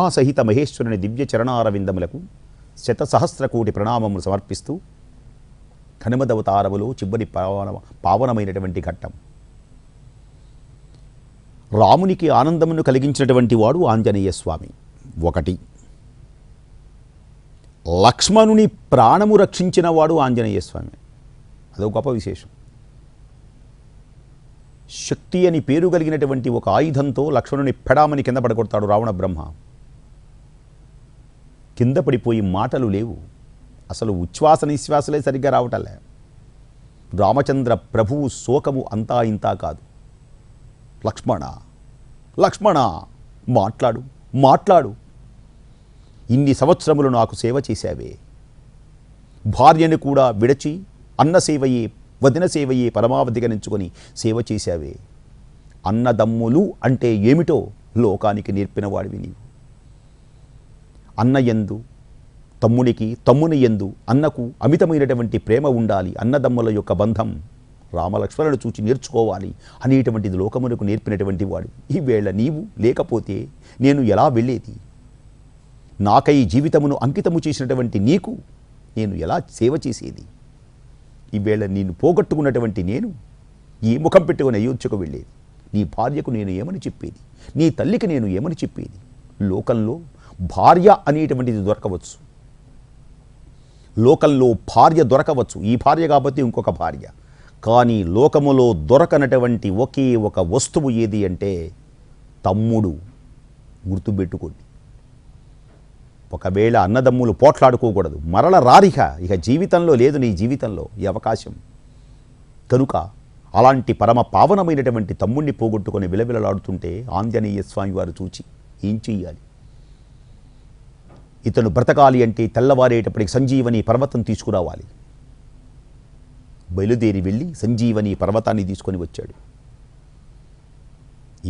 ఉమాసహిత మహేశ్వరుని దివ్య చరణారవిందములకు శతసహస్రకోటి ప్రణామములు సమర్పిస్తూ హనుమదవతారములో చివరి పావనమైనటువంటి ఘట్టం. రామునికి ఆనందమును కలిగించినటువంటి వాడు ఆంజనేయ స్వామి. ఒకటి, లక్ష్మణుని ప్రాణము రక్షించిన వాడు ఆంజనేయ స్వామి. అదొక గొప్ప విశేషం. శక్తి అని పేరు కలిగినటువంటి ఒక ఆయుధంతో లక్ష్మణుని పెడామని కింద పడగొడతాడు రావణ బ్రహ్మ. కింద పడిపోయి మాటలు లేవు, అసలు ఉచ్ఛ్వాస నిశ్వాసలే సరిగ్గా రావటలే. రామచంద్ర ప్రభువు శోకము అంతా ఇంతా కాదు. లక్ష్మణ లక్ష్మణ మాట్లాడు మాట్లాడు, ఇన్ని సంవత్సరములు నాకు సేవ చేశావే, భార్యను కూడా విడచి అన్న సేవయే వదిన సేవయే పరమావధిగనించుకొని సేవ చేశావే. అన్నదమ్ములు అంటే ఏమిటో లోకానికి నేర్పిన వాడివి నీవు. అన్నయందు తమ్మునికి, తమ్ముని యందు అన్నకు అమితమైనటువంటి ప్రేమ ఉండాలి. అన్నదమ్ముల యొక్క బంధం రామలక్ష్మణులను చూచి నేర్చుకోవాలి అనేటువంటిది లోకమునకు నేర్పినటువంటి వాడు. ఈవేళ నీవు లేకపోతే నేను ఎలా వెళ్ళేది? నాకై జీవితమును అంకితము చేసినటువంటి నీకు నేను ఎలా సేవ చేసేది? ఈవేళ నేను పోగొట్టుకున్నటువంటి నేను ఈ ముఖం పెట్టుకుని అయోధ్యకు వెళ్ళేది? నీ భార్యకు నేను ఏమని చెప్పేది? నీ తల్లికి నేను ఏమని చెప్పేది? లోకంలో భార్య అనేటువంటిది దొరకవచ్చు, లోకంలో భార్య దొరకవచ్చు, ఈ భార్య కాబట్టి ఇంకొక భార్య. కానీ లోకములో దొరకనటువంటి ఒకే ఒక వస్తువు ఏది అంటే తమ్ముడు. గుర్తుపెట్టుకోండి. ఒకవేళ అన్నదమ్ములు పోట్లాడుకోకూడదు, మరల రారిక ఇక జీవితంలో లేదు నీ జీవితంలో ఈ అవకాశం. కనుక అలాంటి పరమ పావనమైనటువంటి తమ్ముణ్ణి పోగొట్టుకొని విలవిలలాడుతుంటే ఆంజనేయ స్వామి వారు చూచి ఏం చెయ్యాలి? ఇతను బ్రతకాలి అంటే తెల్లవారేటప్పటికి సంజీవని పర్వతం తీసుకురావాలి. బయలుదేరి వెళ్ళి సంజీవని పర్వతాన్ని తీసుకొని వచ్చాడు.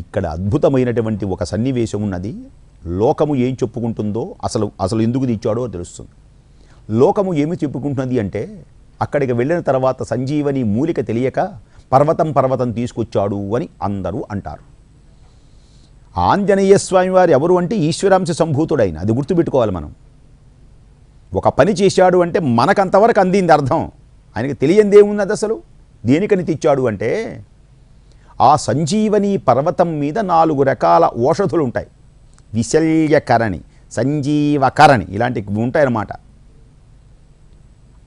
ఇక్కడ అద్భుతమైనటువంటి ఒక సన్నివేశం ఉన్నది. లోకము ఏం చెప్పుకుంటుందో అసలు ఎందుకు తెచ్చాడో తెలుస్తుంది. లోకము ఏమి చెప్పుకుంటున్నది అంటే అక్కడికి వెళ్ళిన తర్వాత సంజీవని మూలిక తెలియక పర్వతం తీసుకొచ్చాడు అని అందరూ అంటారు. ఆంజనేయ స్వామి వారు ఎవరు అంటే ఈశ్వరాంశ సంభూతుడైన, అది గుర్తుపెట్టుకోవాలి మనం. ఒక పని చేశాడు అంటే మనకంతవరకు అందింది అర్థం. ఆయనకి తెలియందేమున్నది అసలు? దేనికని తెచ్చాడు అంటే ఆ సంజీవని పర్వతం మీద 4 రకాల ఔషధులు ఉంటాయి. విశల్యకరణి, సంజీవకరణి ఇలాంటివి ఉంటాయన్నమాట.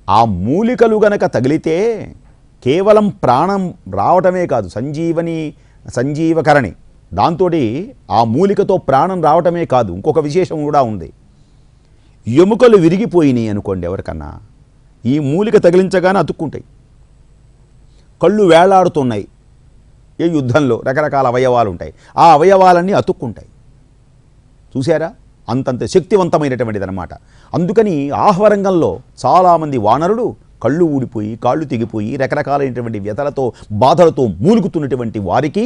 ఆ మూలికలు గనక తగిలితే కేవలం ప్రాణం రావటమే కాదు, సంజీవకరణి దాంతో ఆ మూలికతో ప్రాణం రావటమే కాదు, ఇంకొక విశేషం కూడా ఉంది. ఎముకలు విరిగిపోయినాయి అనుకోండి ఎవరికన్నా, ఈ మూలిక తగిలించగానే అతుక్కుంటాయి. కళ్ళు వేలాడుతున్నాయి, ఏ యుద్ధంలో రకరకాల అవయవాలు ఉంటాయి, ఆ అవయవాలన్నీ అతుక్కుంటాయి. చూసారా? అంతంత శక్తివంతమైనటువంటిది అనమాట. అందుకని ఆహ్వరంగంలో చాలామంది వానరులు కళ్ళు ఊడిపోయి కాళ్ళు తెగిపోయి రకరకాలైనటువంటి వ్యతలతో బాధలతో మూలుగుతున్నటువంటి వారికి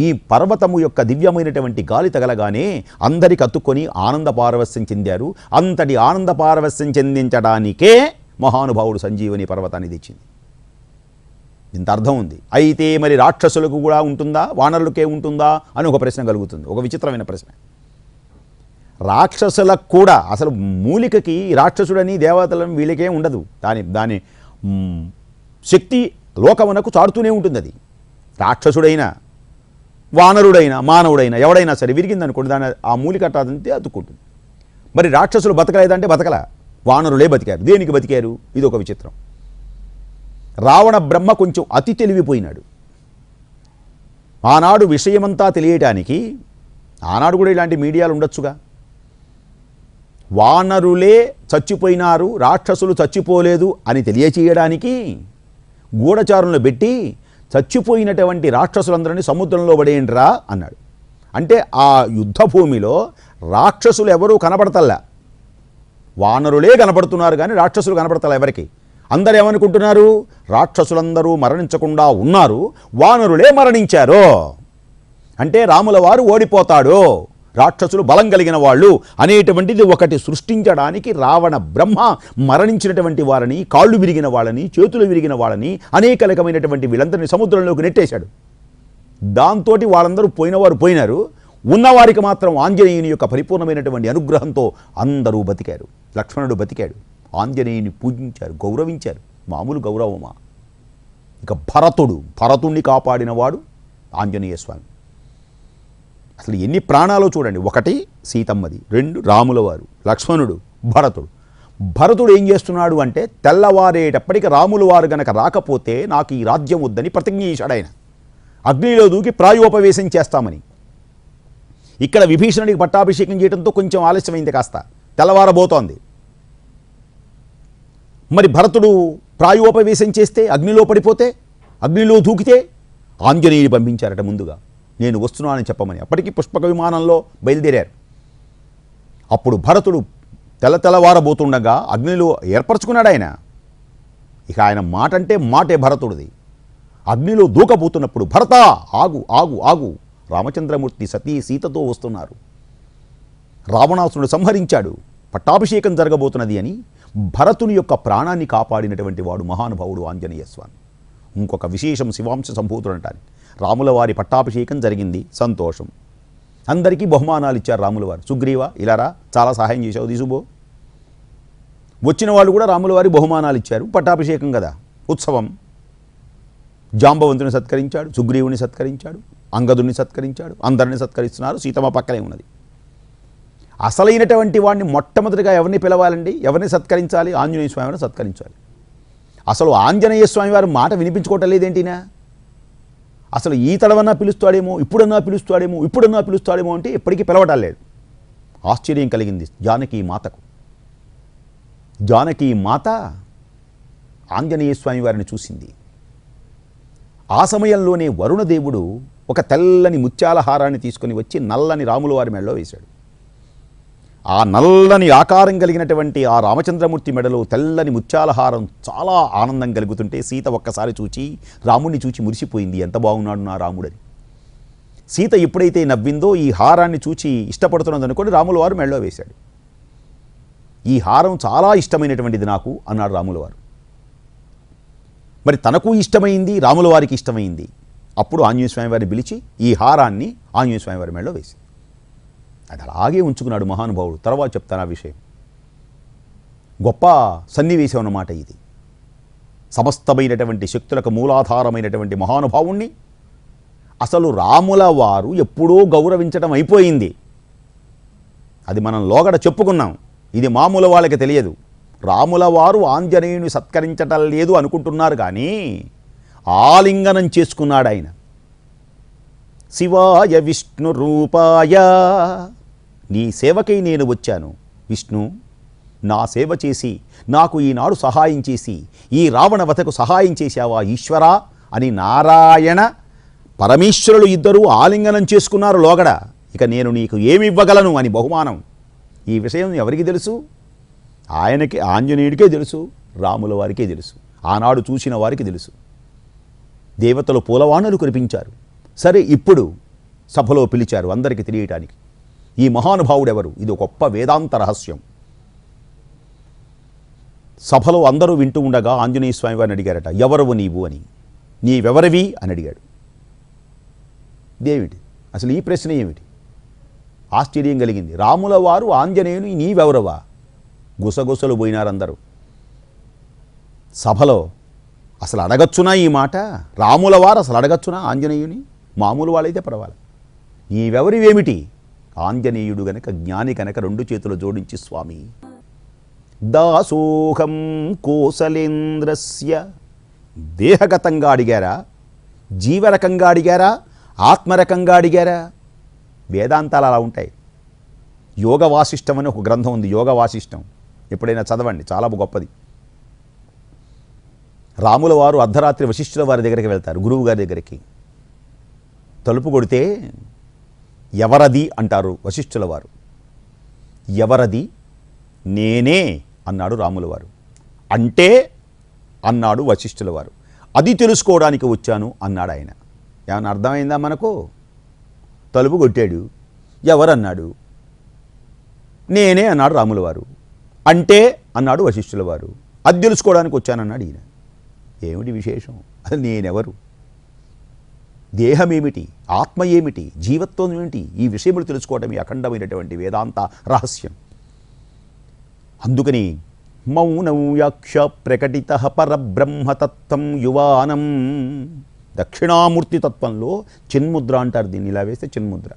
ఈ పర్వతము యొక్క దివ్యమైనటువంటి గాలి తగలగానే అందరికి అతుక్కొని ఆనంద పారవస్యం చెందారు. అంతటి ఆనంద పారవస్యం చెందించడానికే మహానుభావుడు సంజీవని పర్వతాన్ని తెచ్చింది. ఇంత అర్థం ఉంది. అయితే మరి రాక్షసులకు కూడా ఉంటుందా, వానరులకే ఉంటుందా అని ఒక ప్రశ్న కలుగుతుంది. ఒక విచిత్రమైన ప్రశ్న. రాక్షసులకు కూడా అసలు మూలికకి రాక్షసుడని దేవతలని వీళ్ళకే ఉండదు. దాని శక్తి లోకమునకు చాడుతూనే ఉంటుంది. అది రాక్షసుడైనా వానరుడైనా మానవుడైనా ఎవడైనా సరే విరిగిందనుకోండి, దాని ఆ మూలిక అట్టాదంతే అతుక్కుంటుంది. మరి రాక్షసులు బతకలేదంటే బతకల, వానరులే బతికారు. దేనికి బతికారు? ఇది ఒక విచిత్రం. రావణ బ్రహ్మ కొంచెం అతి తెలివిపోయినాడు. ఆనాడు విషయమంతా తెలియటానికి, ఆనాడు కూడా ఇలాంటి మీడియాలు ఉండొచ్చుగా, వానరులే చచ్చిపోయినారు రాక్షసులు చచ్చిపోలేదు అని తెలియచేయడానికి గూఢచారులను పెట్టి చచ్చిపోయినటువంటి రాక్షసులందరినీ సముద్రంలో పడేయండిరా అన్నాడు. అంటే ఆ యుద్ధ భూమిలో రాక్షసులు ఎవరూ కనపడతల్లా, వానరులే కనపడుతున్నారు కానీ రాక్షసులు కనపడతల్లా ఎవరికి. అందరూ ఏమనుకుంటున్నారు? రాక్షసులందరూ మరణించకుండా ఉన్నారు, వానరులే మరణించారు అంటే రాముల వారు ఓడిపోతాడు, రాక్షసులు బలం కలిగిన వాళ్ళు అనేటువంటిది ఒకటి సృష్టించడానికి రావణ బ్రహ్మ మరణించినటువంటి వారిని, కాళ్ళు విరిగిన వాళ్ళని, చేతులు విరిగిన వాళ్ళని, అనేక రకమైనటువంటి వీళ్ళందరినీ సముద్రంలోకి నెట్టేశాడు. దాంతో వాళ్ళందరూ పోయినవారు పోయినారు, ఉన్నవారికి మాత్రం ఆంజనేయుని యొక్క పరిపూర్ణమైనటువంటి అనుగ్రహంతో అందరూ బతికారు. లక్ష్మణుడు బతికాడు, ఆంజనేయుని పూజించారు, గౌరవించారు. మామూలు గౌరవమా? ఇక భరతుణ్ణి కాపాడినవాడు ఆంజనేయ స్వామి. అసలు ఎన్ని ప్రాణాలు చూడండి. 1 సీతమ్మది, 2 రాముల వారు, లక్ష్మణుడు, భరతుడు ఏం చేస్తున్నాడు అంటే తెల్లవారేటప్పటికి రాముల వారు గనక రాకపోతే నాకు ఈ రాజ్యం వద్దని ప్రతిజ్ఞ చేశాడు ఆయన. అగ్నిలో దూకి ప్రాయోపవేశం చేస్తామని. ఇక్కడ విభీషణుడికి పట్టాభిషేకం చేయడంతో కొంచెం ఆలస్యమైంది, కాస్త తెల్లవారబోతోంది. మరి భరతుడు ప్రాయోపవేశం చేస్తే, అగ్నిలో పడిపోతే, అగ్నిలో దూకితే ఆంజనేయుని పంపించారట ముందుగా, నేను వస్తున్నానని చెప్పమని. అప్పటికి పుష్పక విమానంలో బయలుదేరారు. అప్పుడు భరతుడు తెల్లవారబోతుండగా అగ్నిలో ఏర్పరచుకున్నాడు ఆయన. ఇక ఆయన మాట అంటే మాటే భరతుడిది. అగ్నిలో దూకబోతున్నప్పుడు భరత ఆగు ఆగు ఆగు, రామచంద్రమూర్తి సీతతో వస్తున్నారు, రావణాసురుడు సంహరించాడు, పట్టాభిషేకం జరగబోతున్నది అని భరతుని యొక్క ప్రాణాన్ని కాపాడినటువంటి వాడు మహానుభావుడు ఆంజనేయ స్వామి. ఇంకొక విశేషం శివాంశ సంభూతుడు అంటానికి. రాముల వారి పట్టాభిషేకం జరిగింది, సంతోషం. అందరికీ బహుమానాలు ఇచ్చారు రాముల వారు. సుగ్రీవ ఇలారా, చాలా సహాయం చేశావు, తీసుబో. వచ్చిన వాళ్ళు కూడా రాముల వారి బహుమానాలు ఇచ్చారు. పట్టాభిషేకం కదా, ఉత్సవం. జాంబవంతుని సత్కరించాడు, సుగ్రీవుని సత్కరించాడు, అంగదుని సత్కరించాడు, అందరిని సత్కరిస్తున్నారు. సీతమ్మ పక్కనే ఉన్నది. అసలైనటువంటి వాడిని మొట్టమొదటిగా ఎవరిని పిలవాలండి, ఎవరిని సత్కరించాలి? ఆంజనేయ స్వామిని సత్కరించాలి. అసలు ఆంజనేయ స్వామి వారి మాట వినిపించుకోవటం లేదేంటినా? అసలు ఈ తడవన్నా పిలుస్తాడేమో, ఇప్పుడన్నా పిలుస్తాడేమో అంటే ఎప్పటికీ పిలవటం లేదు. ఆశ్చర్యం కలిగింది జానకీ మాతకు. జానకీ మాత ఆంజనేయ స్వామి వారిని చూసింది. ఆ సమయంలోనే వరుణదేవుడు ఒక తెల్లని ముత్యాల హారాన్ని తీసుకొని వచ్చి నల్లని రాముల వారి మెడలో వేశాడు. ఆ నల్లని ఆకారం కలిగినటువంటి ఆ రామచంద్రమూర్తి మెడలో తెల్లని ముత్యాల హారం చాలా ఆనందం కలుగుతుంటే సీత ఒక్కసారి చూచి రాముడిని చూచి మురిసిపోయింది, ఎంత బాగున్నాడు నా రాముడని. సీత ఎప్పుడైతే నవ్విందో ఈ హారాన్ని చూచి ఇష్టపడుతున్నది అనుకోని రాముల వారు మెడలో వేశాడు. ఈ హారం చాలా ఇష్టమైనటువంటిది నాకు అన్నాడు రాముల వారు. మరి తనకు ఇష్టమైంది, రాముల వారికి ఇష్టమైంది. అప్పుడు ఆంజనేయ స్వామి వారిని పిలిచి ఈ హారాన్ని ఆంజనేయ స్వామి వారి మెడలో వేసి అది అలాగే ఉంచుకున్నాడు మహానుభావుడు. తర్వాత చెప్తాను ఆ విషయం. గొప్ప సన్నివేశం అన్నమాట ఇది. సమస్తమైనటువంటి శక్తులకు మూలాధారమైనటువంటి మహానుభావుణ్ణి అసలు రాముల వారు ఎప్పుడూ గౌరవించడం అయిపోయింది. అది మనం లోగడ చెప్పుకున్నాం. ఇది మామూలు వాళ్ళకి తెలియదు. రాముల వారు ఆంజనేయుని సత్కరించటం లేదు అనుకుంటున్నారు, కానీ ఆలింగనం చేసుకున్నాడు ఆయన. శివాయ విష్ణు రూపాయ, నీ సేవకై నేను వచ్చాను విష్ణు, నా సేవ చేసి నాకు ఈనాడు సహాయం చేసి ఈ రావణ వధకు సహాయం చేశావా ఈశ్వరా అని నారాయణ పరమేశ్వరులు ఇద్దరూ ఆలింగనం చేసుకున్నారు లోగడ. ఇక నేను నీకు ఏమి ఇవ్వగలను అని బహుమానం. ఈ విషయం ఎవరికి తెలుసు? ఆయనకి, ఆంజనేయుడికే తెలుసు, రాముల వారికే తెలుసు, ఆనాడు చూసిన వారికి తెలుసు. దేవతలు పూలవాణలు కురిపించారు. సరే, ఇప్పుడు సభలో పిలిచారు అందరికీ తెలియటానికి ఈ మహానుభావుడు ఎవరు. ఇది గొప్ప వేదాంత రహస్యం. సభలో అందరూ వింటూ ఉండగా ఆంజనేయ స్వామి వారిని అడిగారట, ఎవరవు నీవు అని. నీవెవరివి అని అడిగాడు. దేవిటి అసలు ఈ ప్రశ్న ఏమిటి? ఆశ్చర్యం కలిగింది. రాముల వారు ఆంజనేయుని నీవెవరవా? గుసగుసలు పోయినారు అందరూ సభలో. అసలు అడగచ్చునా ఈ మాట? రాముల వారు అసలు అడగచ్చునా ఆంజనేయుని? మామూలు వాళ్ళైతే పర్వాలేదు. నీవెవరివేమిటి? ఆంజనేయుడు గనక, జ్ఞాని కనుక 2 చేతులు జోడించి స్వామి దాసోహం కోసలేంద్రస్య. దేహగతంగా అడిగారా, జీవరకంగా అడిగారా, ఆత్మరకంగా అడిగారా? వేదాంతాలు అలా ఉంటాయి. యోగ వాసిష్టం అని ఒక గ్రంథం ఉంది, యోగ వాసిష్టం. ఎప్పుడైనా చదవండి, చాలా గొప్పది. రాముల వారు అర్ధరాత్రి వశిష్ఠుల వారి దగ్గరికి వెళ్తారు, గురువు గారి దగ్గరికి. తలుపు కొడితే ఎవరది అంటారు వశిష్ఠుల వారు. ఎవరది? నేనే అన్నాడు రాముల వారు. అంటే అన్నాడు వశిష్ఠుల వారు. అది తెలుసుకోవడానికి వచ్చాను అన్నాడు ఆయన. ఏమన్నా అర్థమైందా మనకు? తలుపు కొట్టాడు, ఎవరన్నాడు? నేనే అన్నాడు రాముల వారు. అంటే అన్నాడు వశిష్ఠుల వారు. అది తెలుసుకోవడానికి వచ్చానన్నాడు ఈయన. ఏమిటి విశేషం? అది నేనెవరు? దేహమేమిటి, ఆత్మ ఏమిటి, జీవత్వం ఏమిటి, ఈ విషయములు తెలుసుకోవటం ఈ అఖండమైనటువంటి వేదాంత రహస్యం. అందుకని మౌనం యాక్ష ప్రకటిత పరబ్రహ్మతత్వం యువానం. దక్షిణామూర్తి తత్వంలో చిన్ముద్ర అంటారు దీన్ని, ఇలా వేస్తే చిన్ముద్ర.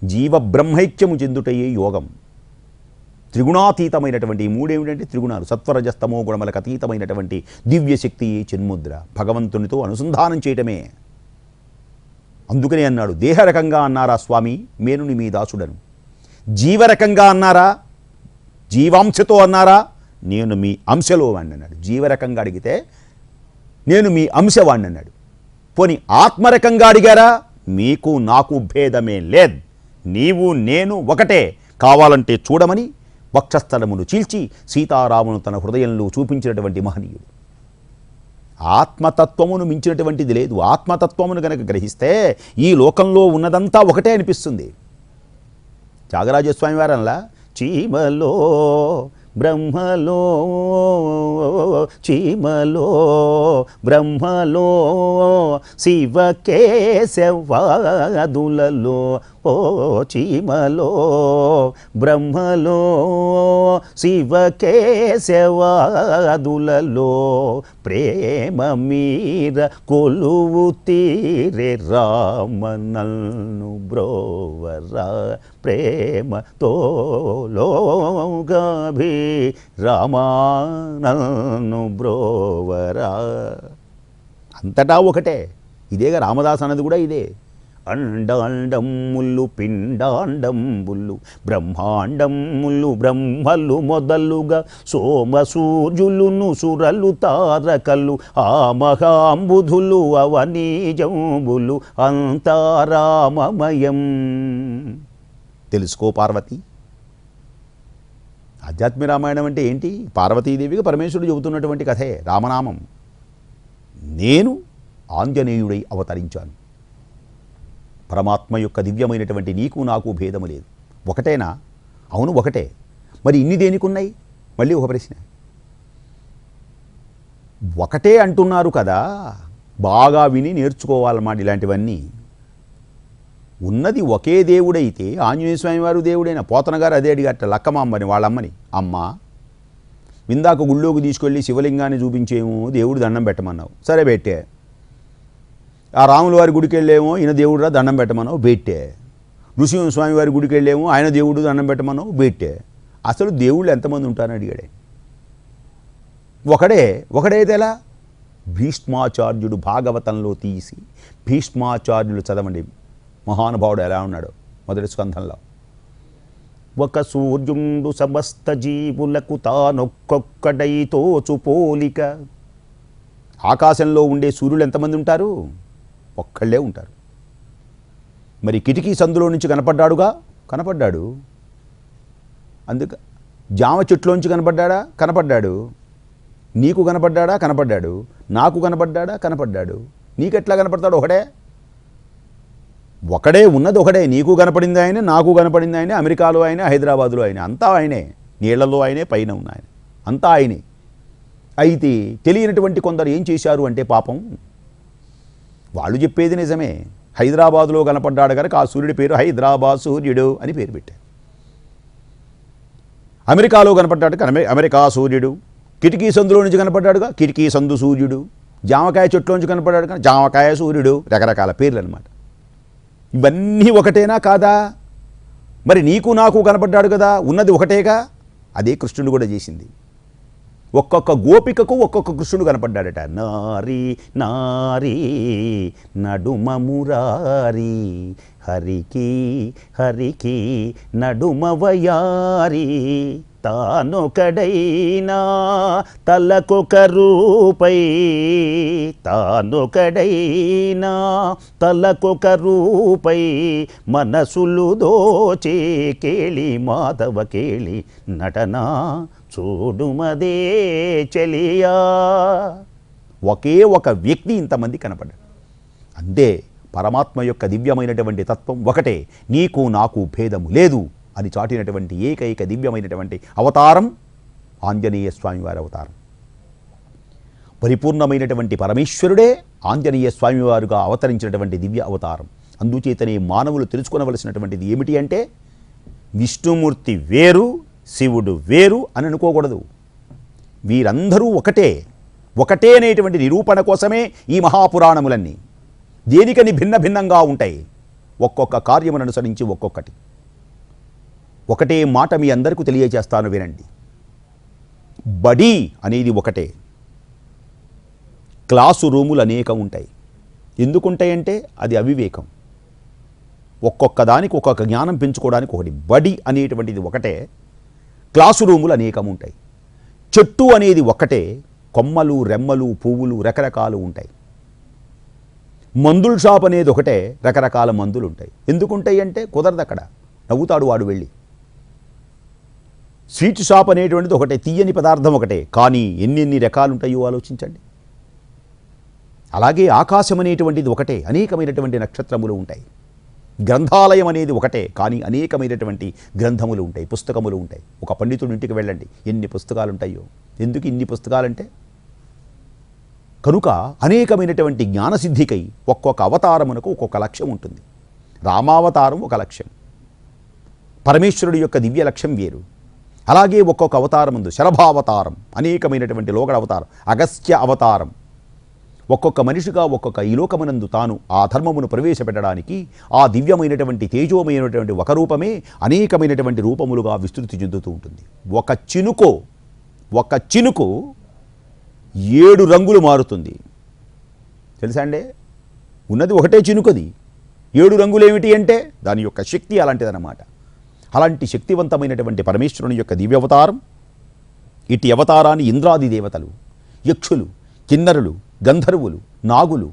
జీవ బ్రహ్మైక్యము చెందుటయే యోగం. త్రిగుణాతీతమైనటువంటి ఈ మూడేమిటంటే త్రిగుణాలు, సత్వరజస్తమో గుణములకు అతీతమైనటువంటి దివ్యశక్తి చిన్ముద్ర, భగవంతునితో అనుసంధానం చేయటమే. అందుకనే అన్నాడు, దేహరకంగా అన్నారా స్వామి, మేనుని మీ దాసుడను. జీవరకంగా అన్నారా, జీవాంశతో అన్నారా, నేను మీ అంశలో వాడిని అన్నాడు. జీవరకంగా అడిగితే నేను మీ అంశవాణ్ణి అన్నాడు. పోని ఆత్మరకంగా అడిగారా, మీకు నాకు భేదమే లేదు, నీవు నేను ఒకటే, కావాలంటే చూడమని వక్షస్థలమును చీల్చి సీతారామును తన హృదయంలో చూపించినటువంటి మహనీయుడు. ఆత్మతత్వమును మించినటువంటిది లేదు. ఆత్మతత్వమును కనుక గ్రహిస్తే ఈ లోకంలో ఉన్నదంతా ఒకటే అనిపిస్తుంది. త్యాగరాజస్వామి వారనలా, చీమలో బ్రహ్మలో, చీమలో బ్రహ్మలో, శివకేశవాదులలో, ఓ చీమలో బ్రహ్మలో, శివకేశవాదులలో, ప్రేమ మీర కొలువు తీరే రామనల్ను బ్రోవరా, ప్రేమతో లోగాభి రామానల్ను బ్రోవరా. అంతటా ఒకటే. ఇదేగా రామదాస్ అన్నది కూడా ఇదే. అండాండములు పిండాండంబులు, బ్రహ్మాండములు బ్రహ్మలు మొదలుగా, సోమ సూర్యులును సురలు తారకలు, ఆ మహాంబుధులు అవనీజంబులు, అంతారామమయం. తెలుసుకో పార్వతి. ఆధ్యాత్మిక రామాయణం అంటే ఏంటి? పార్వతీదేవిగా పరమేశ్వరుడు చెబుతున్నటువంటి కథే రామనామం. నేను ఆంజనేయుడై అవతరించాను. పరమాత్మ యొక్క దివ్యమైనటువంటి నీకు నాకు భేదము లేదు. ఒకటేనా? అవును ఒకటే. మరి ఇన్ని దేనికున్నాయి? మళ్ళీ ఒక ప్రశ్న. ఒకటే అంటున్నారు కదా, బాగా విని నేర్చుకోవాలన్నమాట ఇలాంటివన్నీ. ఉన్నది ఒకే దేవుడైతే ఆంజనేయ స్వామి వారు దేవుడైన. పోతన గారు అదే అడిగారట లక్కమామ్మని, వాళ్ళమ్మని. అమ్మ, ఇందాక గుళ్ళోకి తీసుకెళ్ళి శివలింగాన్ని చూపించేమో దేవుడు దండం పెట్టమన్నావు, సరే పెట్టే. ఆ రాముల వారి గుడికి వెళ్ళేమో ఈయన దేవుడురా దండం పెట్టమన్నావు, బెట్టే. నృసింహస్వామి వారి గుడికి వెళ్ళేమో ఆయన దేవుడు దండం పెట్టమన్నావు, బెట్టే. అసలు దేవుళ్ళు ఎంతమంది ఉంటారని అడిగాడే. ఒకడైతే ఎలా? భీష్మాచార్యుడు భాగవతంలో తీసి భీష్మాచార్యులు చదవండి, మహానుభావుడు ఎలా ఉన్నాడు మొదటి స్కంధంలో. ఒక సూర్యుండు సమస్త జీవులకు తానొక్కొక్కడై తోచు పోలిక. ఆకాశంలో ఉండే సూర్యులు ఎంతమంది ఉంటారు? ఒక్కళ్ళే ఉంటారు. మరి కిటికీ సందులో నుంచి కనపడ్డాడుగా, కనపడ్డాడు. అందుక జామ చెట్లోంచి కనపడ్డా, కనపడ్డాడు. నీకు కనపడ్డా, కనపడ్డాడు. నాకు కనపడ్డా, కనపడ్డాడు. నీకెట్లా కనపడతాడు? ఒకడే ఉన్నది ఒకడే. నీకు కనపడింది ఆయనే, నాకు కనపడింది ఆయనే, అమెరికాలో ఆయనే, హైదరాబాదులో ఆయనే, అంతా ఆయనే. నీళ్లలో ఆయనే, పైన ఉన్న ఆయన, అంతా ఆయనే. అయితే తెలియనటువంటి కొందరు ఏం చేశారు అంటే పాపం, వాళ్ళు చెప్పేది నిజమే. హైదరాబాదులో కనపడ్డాడు కనుక ఆ సూర్యుడి పేరు హైదరాబాద్ సూర్యుడు అని పేరు పెట్టారు. అమెరికాలో కనపడ్డాడు అమెరికా సూర్యుడు. కిటికీ సందులో నుంచి కనపడ్డాడుగా కిటికీ సందు సూర్యుడు. జామకాయ చెట్లోంచి కనపడ్డాడు కానీ జామకాయ సూర్యుడు. రకరకాల పేర్లు అన్నమాట. ఇవన్నీ ఒకటేనా కాదా? మరి నీకు నాకు కనపడ్డాడు కదా, ఉన్నది ఒకటేగా. అదే కృష్ణుడు కూడా చేసింది. ఒక్కొక్క గోపికకు ఒక్కొక్క కృష్ణుడు కనపడ్డాడట. నారీ నారీ నడుమ మురారి, హరికి హరికి నడుమ వయారి, తానొకడైనా తలకొక రూపై, తానొకడైనా తలకొక రూపై, మనసులు దోచే కేళి మాధవ కేళి నటనా చూడుమదే చెలియా. ఒకే ఒక వ్యక్తి ఇంతమంది కనపడ్డాడు. అంతే. పరమాత్మ యొక్క దివ్యమైనటువంటి తత్వం ఒకటే, నీకు నాకు భేదము లేదు అని చాటినటువంటి ఏకైక దివ్యమైనటువంటి అవతారం ఆంజనేయ స్వామి వారి అవతారం. పరిపూర్ణమైనటువంటి పరమేశ్వరుడే ఆంజనేయ స్వామివారుగా అవతరించినటువంటి దివ్య అవతారం. అందుచేతనే మానవులు తెలుసుకొనవలసినటువంటిది ఏమిటి అంటే విష్ణుమూర్తి వేరు, శివుడు వేరు అని అనుకోకూడదు. వీరందరూ ఒకటే, ఒకటే అనేటువంటి నిరూపణ కోసమే ఈ మహాపురాణములన్నీ. దేనికని భిన్న భిన్నంగా ఉంటాయి, ఒక్కొక్క కార్యమును అనుసరించి ఒక్కొక్కటి. ఒకటే మాట మీ అందరికీ తెలియజేస్తాను వినండి. బడి అనేది ఒకటే, క్లాసు రూములు అనేకం ఉంటాయి. ఎందుకుంటాయంటే అది అవివేకం. ఒక్కొక్క దానికి ఒక్కొక్క జ్ఞానం పెంచుకోవడానికి ఒకటి. బడి అనేటువంటిది ఒకటే, క్లాసు రూములు అనేకం ఉంటాయి. చెట్టు అనేది ఒకటే, కొమ్మలు, రెమ్మలు, పువ్వులు రకరకాలు ఉంటాయి. మందుల షాప్ అనేది ఒకటే, రకరకాల మందులు ఉంటాయి. ఎందుకుంటాయి అంటే కుదరదు, అక్కడ నవ్వుతాడు వాడు వెళ్ళి. స్వీట్ షాప్ అనేటువంటిది ఒకటే, తీయని పదార్థం ఒకటే, కానీ ఎన్ని రకాలు ఉంటాయో ఆలోచించండి. అలాగే ఆకాశం అనేటువంటిది ఒకటే, అనేకమైనటువంటి నక్షత్రములు ఉంటాయి. గ్రంథాలయం అనేది ఒకటే, కానీ అనేకమైనటువంటి గ్రంథములు ఉంటాయి, పుస్తకములు ఉంటాయి. ఒక పండితుడి ఇంటికి వెళ్ళండి, ఎన్ని పుస్తకాలు ఉంటాయో. ఎందుకు ఇన్ని పుస్తకాలంటే కనుక అనేకమైనటువంటి జ్ఞానసిద్ధికై ఒక్కొక్క అవతారమునకు ఒక్కొక్క లక్ష్యం ఉంటుంది. రామావతారం ఒక లక్ష్యం, పరమేశ్వరుడి యొక్క దివ్య లక్ష్యం వేరు. అలాగే ఒక్కొక్క అవతారం ఉంది. శరభావతారం, అనేకమైనటువంటి లోకడ అవతారం, అగస్త్య అవతారం. ఒక్కొక్క మనిషిగా ఒక్కొక్క ఈ లోకమునందు తాను ఆ ధర్మమును ప్రవేశపెట్టడానికి ఆ దివ్యమైనటువంటి తేజోమైనటువంటి ఒక రూపమే అనేకమైనటువంటి రూపములుగా విస్తృతి చెందుతూ ఉంటుంది. ఒక చినుకు 7 రంగులు మారుతుంది. తెలుసా అండి? ఉన్నది ఒకటే చినుకది, 7 రంగులు ఏమిటి అంటే దాని యొక్క శక్తి అలాంటిదన్నమాట. అలాంటి శక్తివంతమైనటువంటి పరమేశ్వరుని యొక్క దివ్యావతారం. ఇటు అవతారాన్ని ఇంద్రాది దేవతలు, యక్షులు, కిన్నరులు, గంధర్వులు, నాగులు,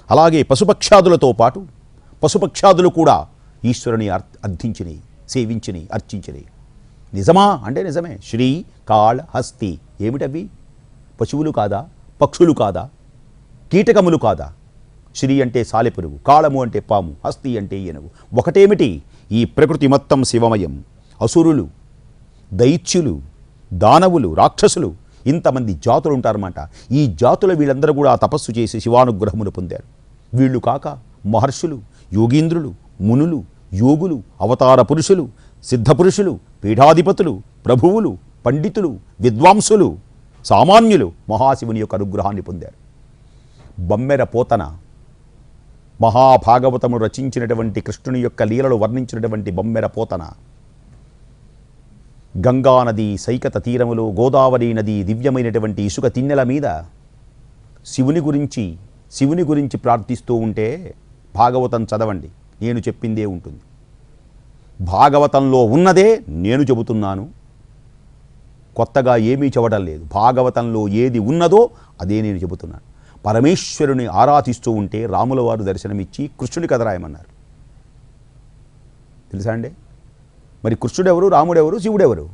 అలాగే పశుపక్షాదులతో పాటు పశుపక్షాదులు కూడా ఈశ్వరుని అర్థించినవి, సేవించినవి, అర్చించినవి. నిజమా అంటే నిజమే. శ్రీ, కాళ, హస్తి ఏమిటవి? పశువులు కాదా? పక్షులు కాదా? కీటకములు కాదా? శ్రీ అంటే సాలెపురుగు, కాళము అంటే పాము, హస్తి అంటే ఏనుగు. ఒకటేమిటి? ఈ ప్రకృతి మొత్తం శివమయం. అసురులు, దైత్యులు, దానవులు, రాక్షసులు, ఇంతమంది జాతులు ఉంటారన్నమాట. ఈ జాతుల వీళ్ళందరూ కూడా తపస్సు చేసి శివానుగ్రహమును పొందారు. వీళ్ళు కాక మహర్షులు, యోగీంద్రులు, మునులు, యోగులు, అవతార పురుషులు, సిద్ధపురుషులు, పీఠాధిపతులు, ప్రభువులు, పండితులు, విద్వాంసులు, సామాన్యులు మహాశివుని యొక్క అనుగ్రహాన్ని పొందారు. బమ్మెర పోతన మహాభాగవతము రచించినటువంటి కృష్ణుని యొక్క లీలలు వర్ణించినటువంటి బమ్మెర పోతన గంగానది సైకత తీరములో గోదావరి నది దివ్యమైనటువంటి ఇసుక తిన్నెల మీద శివుని గురించి ప్రార్థిస్తూ ఉంటే భాగవతం చదవండి, నేను చెప్పిందే ఉంటుంది. భాగవతంలో ఉన్నదే నేను చెబుతున్నాను, కొత్తగా ఏమీ చెప్పడం లేదు. భాగవతంలో ఏది ఉన్నదో అదే నేను చెబుతున్నాను. పరమేశ్వరుని ఆరాధిస్తూ ఉంటే రాముల వారు దర్శనమిచ్చి కృష్ణుని కథ రాయమన్నారు. తెలుసా అండి? మరి కృష్ణుడెవరు, రాముడెవరు, శివుడెవరు?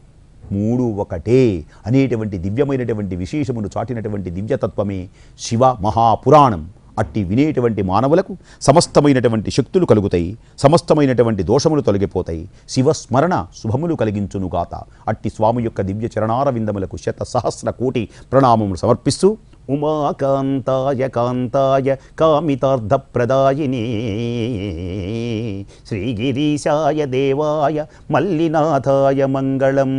3 ఒకటే అనేటువంటి దివ్యమైనటువంటి విశేషమును చాటినటువంటి దివ్యతత్వమే శివ మహాపురాణం. అట్టి వినేటువంటి మానవులకు సమస్తమైనటువంటి శక్తులు కలుగుతాయి, సమస్తమైనటువంటి దోషములు తొలగిపోతాయి, శివస్మరణ శుభములు కలిగించునుగాత. అట్టి స్వామి యొక్క దివ్య చరణార విందములకు 1,000,000,000,000 ప్రణామములు సమర్పిస్తూ ఉమాకాంతాయ కాంతాయ కామితార్థప్రదాయిని శ్రీగిరీశాయ దేవాయ మల్లినాథాయ మంగళం.